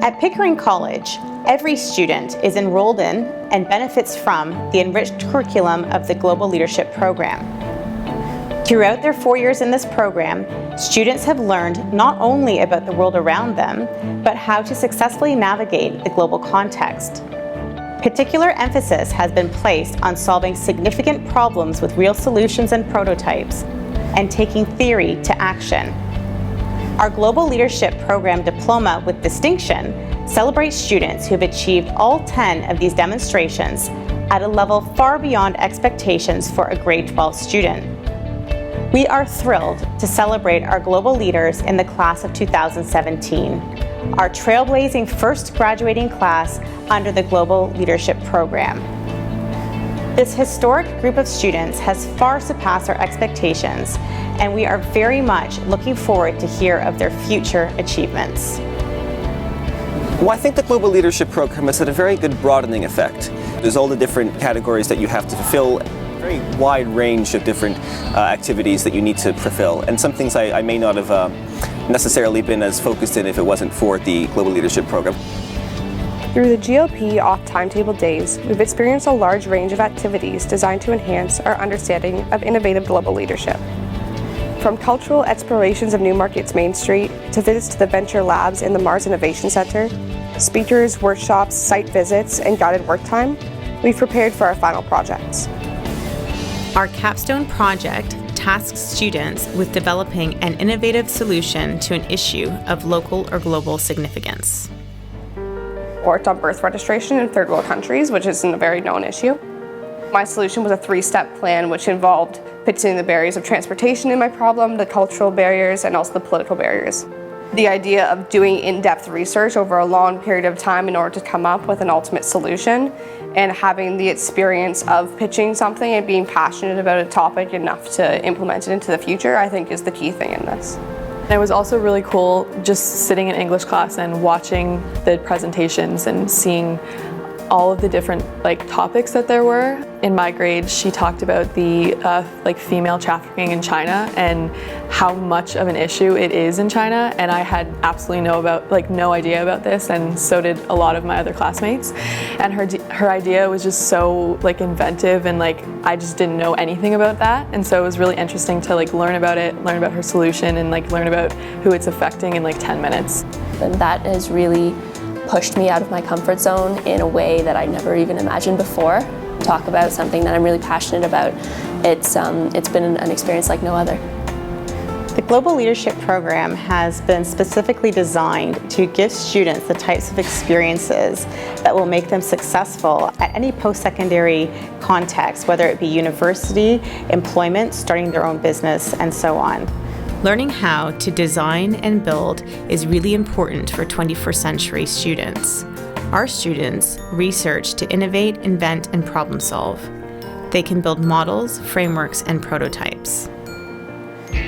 At Pickering College, every student is enrolled in and benefits from the enriched curriculum of the Global Leadership Program. Throughout their 4 years in this program, students have learned not only about the world around them, but how to successfully navigate the global context. Particular emphasis has been placed on solving significant problems with real solutions and prototypes, and taking theory to action. Our Global Leadership Program Diploma with Distinction celebrates students who have achieved all 10 of these demonstrations at a level far beyond expectations for a grade 12 student. We are thrilled to celebrate our global leaders in the class of 2017, our trailblazing first graduating class under the Global Leadership Program. This historic group of students has far surpassed our expectations, and we are very much looking forward to hear of their future achievements. Well, I think the Global Leadership Program has had a very good broadening effect. There's all the different categories that you have to fulfill, a very wide range of different activities that you need to fulfill, and some things I may not have necessarily been as focused in if it wasn't for the Global Leadership Program. Through the GLP off-timetable days, we've experienced a large range of activities designed to enhance our understanding of innovative global leadership. From cultural explorations of Newmarket's Main Street to visits to the Venture Labs in the Mars Innovation Center, speakers, workshops, site visits, and guided work time, we've prepared for our final projects. Our capstone project tasks students with developing an innovative solution to an issue of local or global significance. Worked on birth registration in third world countries, which isn't a very known issue. My solution was a 3-step plan which involved fixing the barriers of transportation in my problem, the cultural barriers, and also the political barriers. The idea of doing in-depth research over a long period of time in order to come up with an ultimate solution, and having the experience of pitching something and being passionate about a topic enough to implement it into the future, I think is the key thing in this. It was also really cool just sitting in English class and watching the presentations and seeing all of the different topics that there were. In my grade, she talked about the female trafficking in China and how much of an issue it is in China, and I had absolutely no idea about this, and so did a lot of my other classmates. And her idea was just so inventive, and I just didn't know anything about that, and so it was really interesting to learn about it, learn about her solution, and learn about who it's affecting in 10 minutes. And that has really pushed me out of my comfort zone in a way that I never even imagined before. Talk about something that I'm really passionate about. It's been an experience like no other. The Global Leadership Program has been specifically designed to give students the types of experiences that will make them successful at any post-secondary context, whether it be university, employment, starting their own business, and so on. Learning how to design and build is really important for 21st century students. Our students research to innovate, invent, and problem solve. They can build models, frameworks, and prototypes.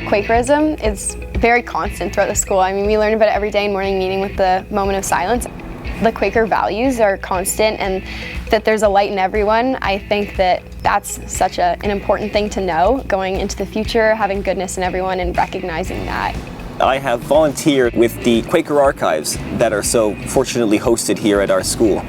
Quakerism is very constant throughout the school. I mean, we learn about it every day in morning meeting with the moment of silence. The Quaker values are constant, and that there's a light in everyone. I think that that's such an important thing to know going into the future, having goodness in everyone and recognizing that. I have volunteered with the Quaker archives that are so fortunately hosted here at our school.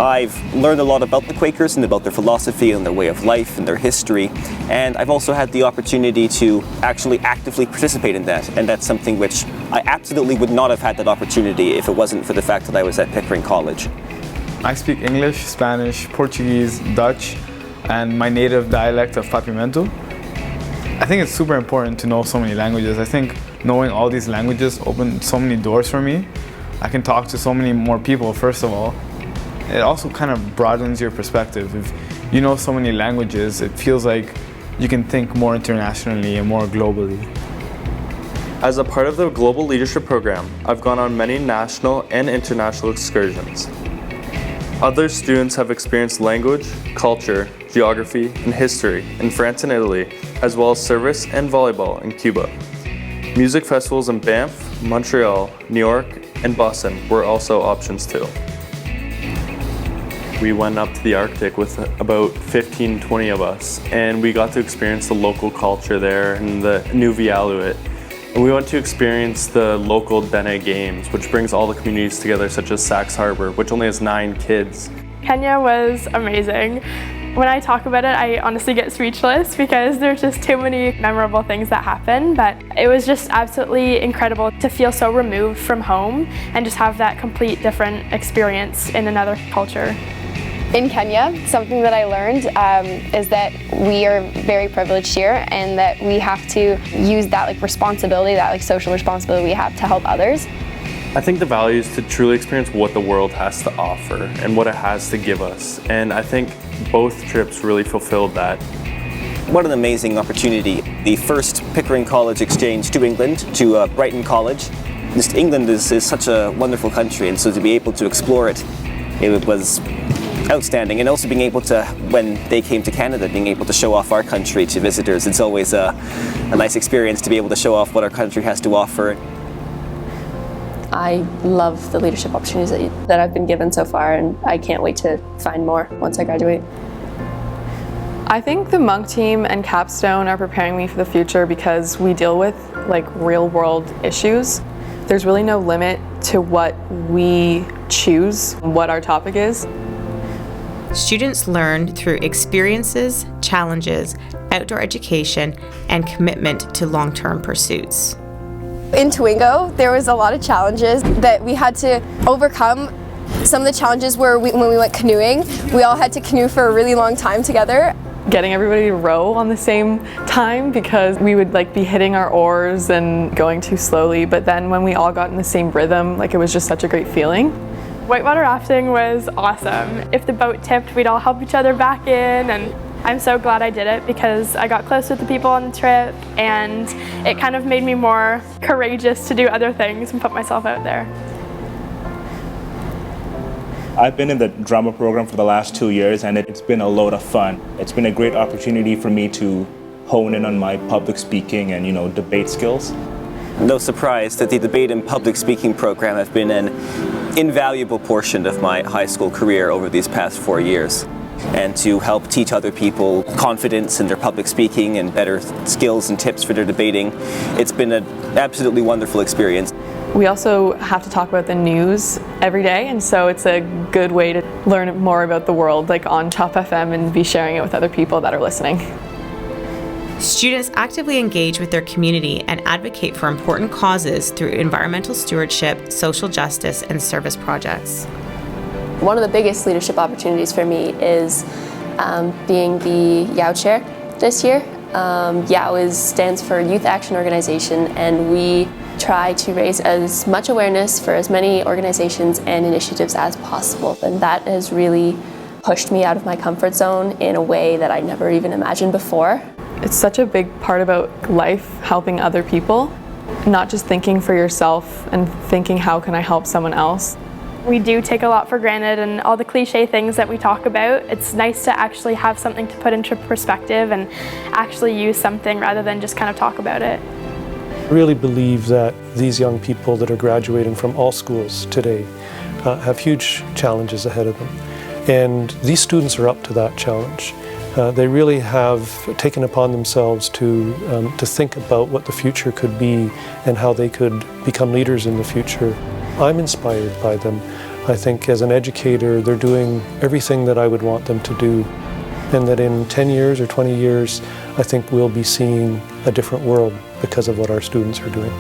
I've learned a lot about the Quakers and about their philosophy and their way of life and their history, and I've also had the opportunity to actually actively participate in that, and that's something which I absolutely would not have had that opportunity if it wasn't for the fact that I was at Pickering College. I speak English, Spanish, Portuguese, Dutch, and my native dialect of Papiamento. I think it's super important to know so many languages. I think knowing all these languages opened so many doors for me. I can talk to so many more people, first of all. It also kind of broadens your perspective. If you know so many languages, it feels like you can think more internationally and more globally. As a part of the Global Leadership Program, I've gone on many national and international excursions. Other students have experienced language, culture, geography, and history in France and Italy, as well as service and volleyball in Cuba. Music festivals in Banff, Montreal, New York, and Boston were also options too. We went up to the Arctic with about 15-20 of us, and we got to experience the local culture there and the Nunavut. We went to experience the local Dene Games, which brings all the communities together, such as Saxe Harbor, which only has 9 kids. Kenya was amazing. When I talk about it, I honestly get speechless because there's just too many memorable things that happen, but it was just absolutely incredible to feel so removed from home and just have that complete different experience in another culture. In Kenya, something that I learned is that we are very privileged here and that we have to use that responsibility, that social responsibility we have to help others. I think the value is to truly experience what the world has to offer and what it has to give us. And I think both trips really fulfilled that. What an amazing opportunity. The first Pickering College exchange to England, to Brighton College. Just England is such a wonderful country, and so to be able to explore it, it was outstanding. And also being able to, when they came to Canada, being able to show off our country to visitors. It's always a nice experience to be able to show off what our country has to offer. I love the leadership opportunities that I've been given so far, and I can't wait to find more once I graduate. I think the Monk team and Capstone are preparing me for the future because we deal with real world issues. There's really no limit to what we choose, what our topic is. Students learn through experiences, challenges, outdoor education, and commitment to long-term pursuits. In Tawingo, there was a lot of challenges that we had to overcome. Some of the challenges were when we went canoeing, we all had to canoe for a really long time together. Getting everybody to row on the same time because we would be hitting our oars and going too slowly, but then when we all got in the same rhythm, it was just such a great feeling. Whitewater rafting was awesome. If the boat tipped, we'd all help each other back in, and I'm so glad I did it because I got close with the people on the trip and it kind of made me more courageous to do other things and put myself out there. I've been in the drama program for the last 2 years and it's been a load of fun. It's been a great opportunity for me to hone in on my public speaking and, debate skills. No surprise that the debate and public speaking program have been an invaluable portion of my high school career over these past 4 years. And to help teach other people confidence in their public speaking and better skills and tips for their debating, it's been an absolutely wonderful experience. We also have to talk about the news every day, and so it's a good way to learn more about the world, on Top FM, and be sharing it with other people that are listening. Students actively engage with their community and advocate for important causes through environmental stewardship, social justice, and service projects. One of the biggest leadership opportunities for me is being the YOW chair this year. YOW stands for Youth Action Organization, and we try to raise as much awareness for as many organizations and initiatives as possible. And that has really pushed me out of my comfort zone in a way that I never even imagined before. It's such a big part about life, helping other people, not just thinking for yourself and thinking how can I help someone else. We do take a lot for granted, and all the cliche things that we talk about, it's nice to actually have something to put into perspective and actually use something rather than just kind of talk about it. I really believe that these young people that are graduating from all schools today have huge challenges ahead of them. And these students are up to that challenge. They really have taken upon themselves to think about what the future could be and how they could become leaders in the future. I'm inspired by them. I think as an educator, they're doing everything that I would want them to do. And that in 10 years or 20 years, I think we'll be seeing a different world because of what our students are doing.